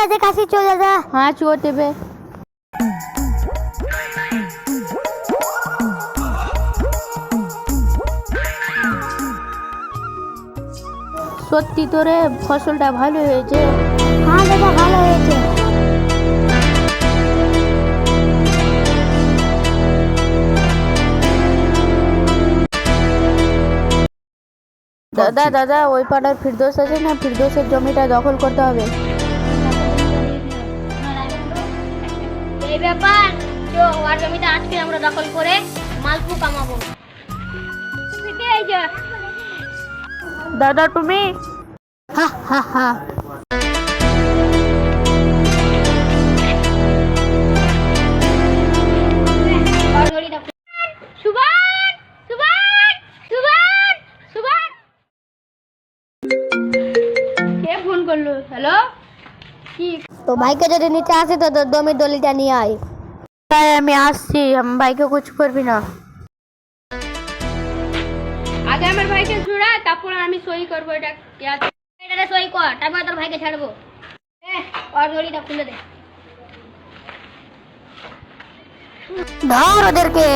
আছে কাশি চলে যা। হ্যাঁ চুয়ো দেবে। সত্যি তোরে ফসলটা ভালো হয়েছে। হ্যাঁ দাদা ভালো হয়েছে। দাদা দাদা ওই পাড়ার ফিরদৌস আছে না, ফিরদৌসের জমিটা দখল করতে হবে। এই ব্যাপার, তো ওর জমিটা আজকে আমরা দখল করে মালপু কামাবো। এই যে দাদা তুমি হা হা হা। ওর জমিটা সুভান সুভান সুভান সুভান কে ফোন করলো? হ্যালো, কি? তো ভাইকে যদি নিতে আসে তো তোর জমির দলিলটা নিয়ে আয়। তাই আমি আসছি, আমার ভাইকে কিছু করবি না। আগে আমার ভাইকে ছুড়া, তারপর আমি সই করবো। এটা সই কর, তারপর তোর ভাইকে ছাড়বো। ওর দড়িটা খুলে দে। ধর ওদেরকে।